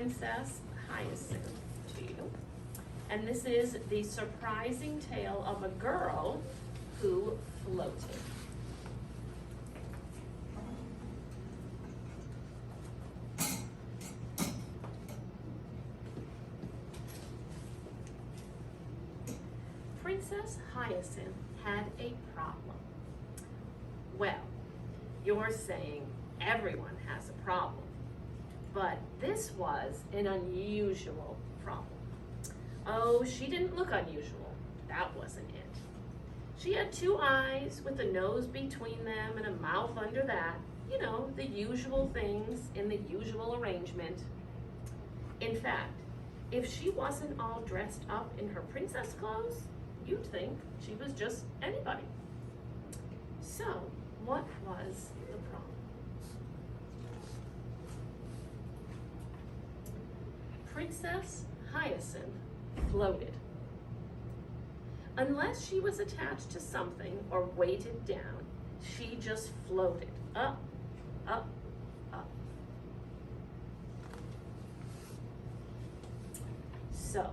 Princess Hyacinth to you. And this is the surprising tale of a girl who floated. Princess Hyacinth had a problem. Well, you're saying everyone has a problem, but this was an unusual problem. Oh, she didn't look unusual. That wasn't it. She had two eyes with a nose between them and a mouth under that. You know, the usual things in the usual arrangement. In fact, if she wasn't all dressed up in her princess clothes, you'd think she was just anybody. So, what was the problem? Princess Hyacinth floated. Unless she was attached to something or weighted down, she just floated up, up, up. So,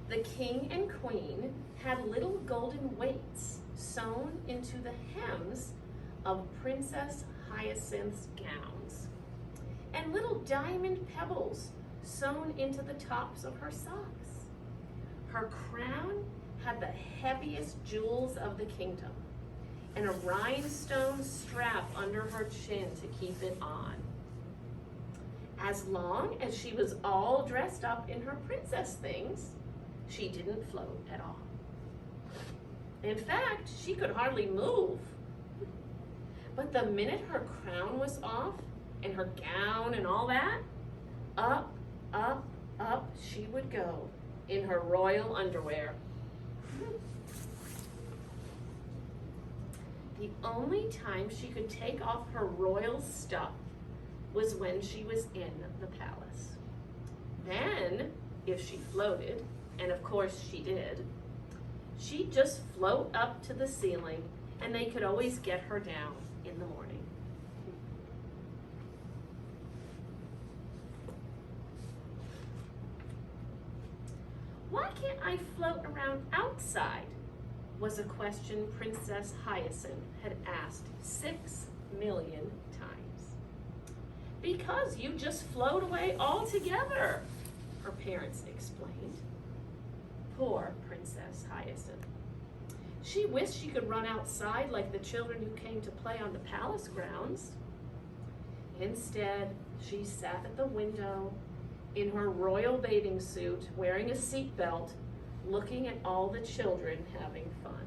the king and queen had little golden weights sewn into the hems of Princess Hyacinth's gowns, and little diamond pebbles sewn into the tops of her socks. Her crown had the heaviest jewels of the kingdom, and a rhinestone strap under her chin to keep it on. As long as she was all dressed up in her princess things, she didn't float at all. In fact, she could hardly move. But the minute her crown was off, and her gown and all that, up, up, up she would go in her royal underwear. The only time she could take off her royal stuff was when she was in the palace. Then, if she floated, and of course she did, she'd just float up to the ceiling and they could always get her down in the morning. Why can't I float around outside? Was a question Princess Hyacinth had asked 6 million times. Because you just float away altogether, her parents explained. Poor Princess Hyacinth. She wished she could run outside like the children who came to play on the palace grounds. Instead, she sat at the window in her royal bathing suit, wearing a seatbelt, looking at all the children having fun.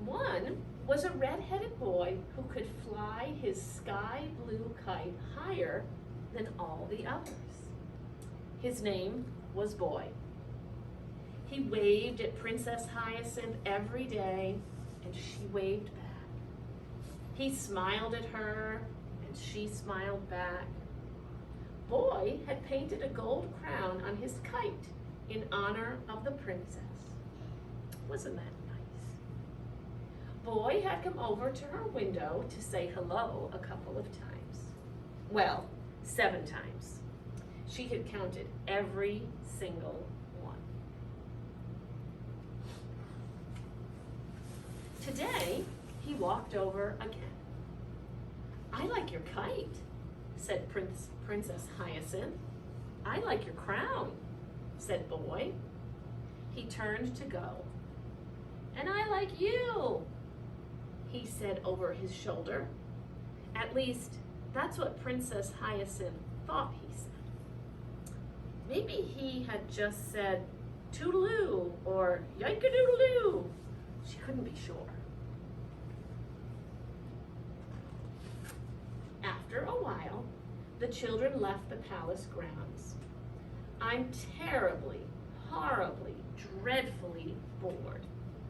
One was a red-headed boy who could fly his sky blue kite higher than all the others. His name was Boy. He waved at Princess Hyacinth every day, and she waved back. He smiled at her, and she smiled back. Boy had painted a gold crown on his kite in honor of the princess. Wasn't that nice? Boy had come over to her window to say hello a couple of times. Well, 7 times. She had counted every single one. Today, he walked over again. I like your kite, said Princess Hyacinth. I like your crown, said Boy. He turned to go. And I like you, he said over his shoulder. At least, that's what Princess Hyacinth thought he said. Maybe he had just said toodaloo or yike-a-doodle-doo. She couldn't be sure. After a while, the children left the palace grounds. I'm terribly, horribly, dreadfully bored,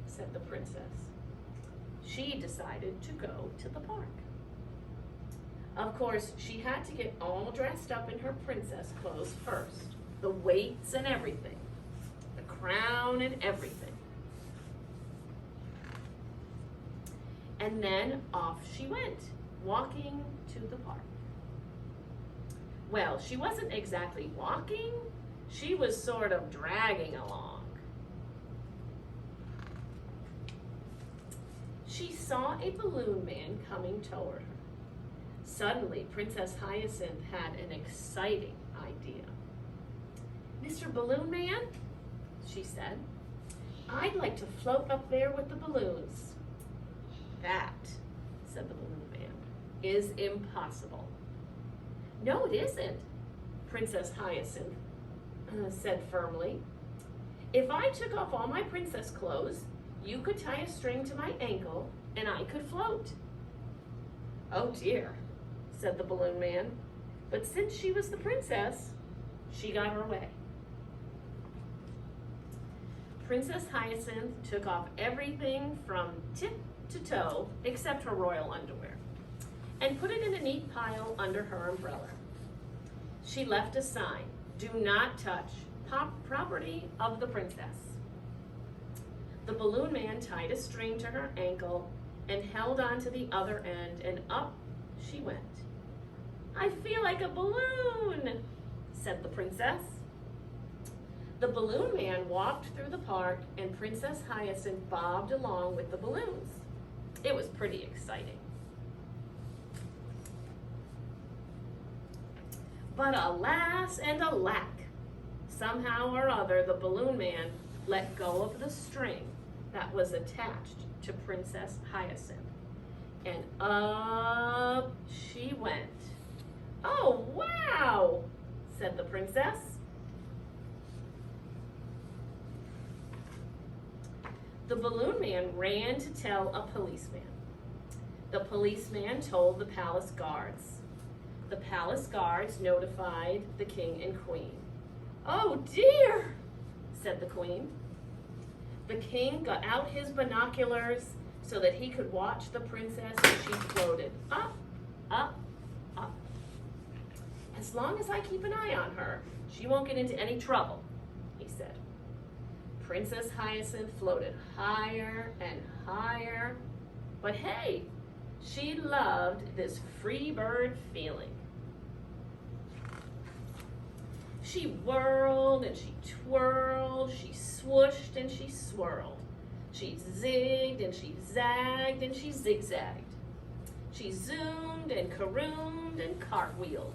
said the princess. She decided to go to the park. Of course, she had to get all dressed up in her princess clothes first. The weights and everything. The crown and everything. And then off she went walking to the park. Well, she wasn't exactly walking, she was sort of dragging along. She saw a balloon man coming toward her. Suddenly, Princess Hyacinth had an exciting idea. "Mr. Balloon Man," she said, "I'd like to float up there with the balloons." "That," said the balloon man, "is impossible." "No, it isn't," Princess Hyacinth said firmly. "If I took off all my princess clothes, you could tie a string to my ankle and I could float." "Oh dear," said the balloon man, but since she was the princess, she got her way. Princess Hyacinth took off everything from tip to toe except her royal underwear and put it in a neat pile under her umbrella. She left a sign, "Do not touch property of the princess." The balloon man tied a string to her ankle and held on to the other end, and up she went. "I feel like a balloon," said the princess. The balloon man walked through the park and Princess Hyacinth bobbed along with the balloons. It was pretty exciting. But alas and alack, somehow or other the balloon man let go of the string that was attached to Princess Hyacinth, and up she went. "Oh, wow," said the princess. The balloon man ran to tell a policeman. The policeman told the palace guards. The palace guards notified the king and queen. "Oh dear," said the queen. The king got out his binoculars so that he could watch the princess as she floated up, up, up. "As long as I keep an eye on her, she won't get into any trouble," he said. Princess Hyacinth floated higher and higher, but hey, she loved this free bird feeling. She whirled and she twirled, she swooshed and she swirled. She zigged and she zagged and she zigzagged. She zoomed and carooned and cartwheeled.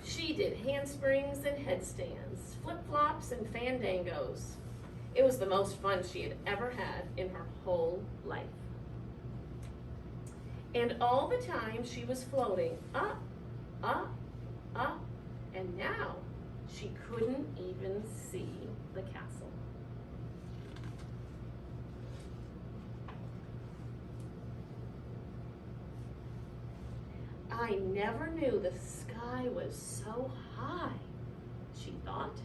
She did handsprings and headstands, flip-flops and fandangos. It was the most fun she had ever had in her whole life. And all the time she was floating up, up, up, and now she couldn't even see the castle. "I never knew the sky was so high," she thought.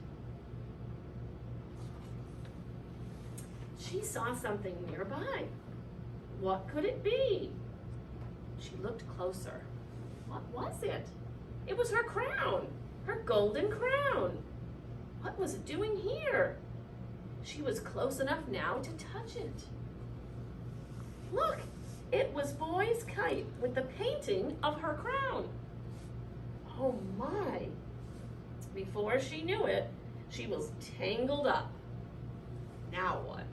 She saw something nearby. What could it be? She looked closer. What was it? It was her crown, her golden crown. What was it doing here? She was close enough now to touch it. Look, it was Boy's kite with the painting of her crown. Oh my! Before she knew it, she was tangled up. Now what?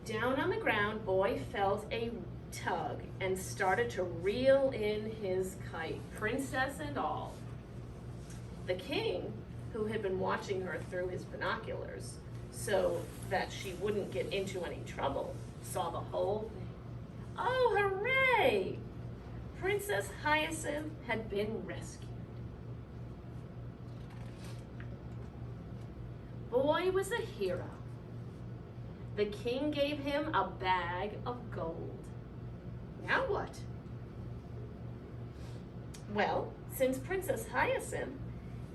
Down on the ground, Boy felt a tug and started to reel in his kite, princess and all. The king, who had been watching her through his binoculars so that she wouldn't get into any trouble, saw the whole thing. Oh, hooray! Princess Hyacinth had been rescued. Boy was a hero. The king gave him a bag of gold. Now what? Well, since Princess Hyacinth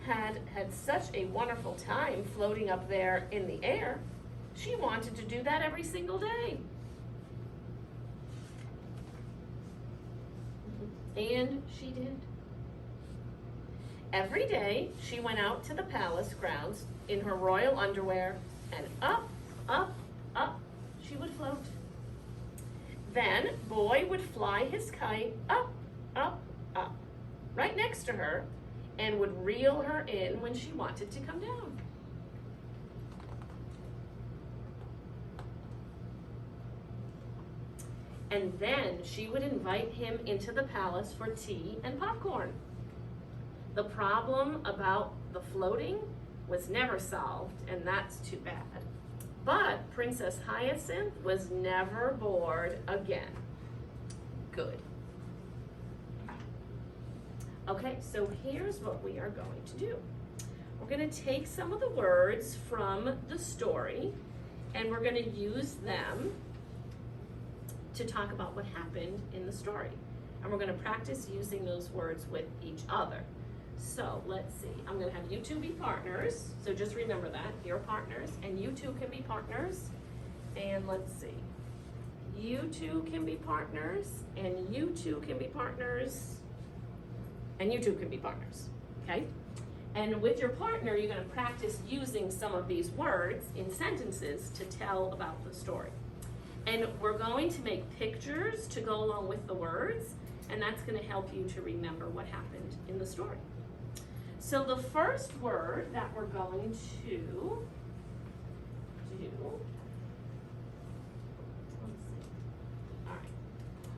had such a wonderful time floating up there in the air, she wanted to do that every single day. And she did. Every day, she went out to the palace grounds in her royal underwear, and up, up, up she would float. Then boy would fly his kite up, up, up, right next to her, and would reel her in when she wanted to come down. And then she would invite him into the palace for tea and popcorn. The problem about the floating was never solved, and that's too bad. But Princess Hyacinth was never bored again. Good. Okay, so here's what we are going to do. We're going to take some of the words from the story, and we're going to use them to talk about what happened in the story. And we're going to practice using those words with each other. So let's see, I'm going to have you two be partners. So just remember that, you're partners, and you two can be partners. And let's see, you two can be partners, and you two can be partners, and you two can be partners, okay? And with your partner, you're going to practice using some of these words in sentences to tell about the story. And we're going to make pictures to go along with the words, and that's going to help you to remember what happened in the story. So the first word that we're going to do, let's see, all right.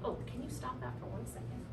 Oh, can you stop that for 1 second?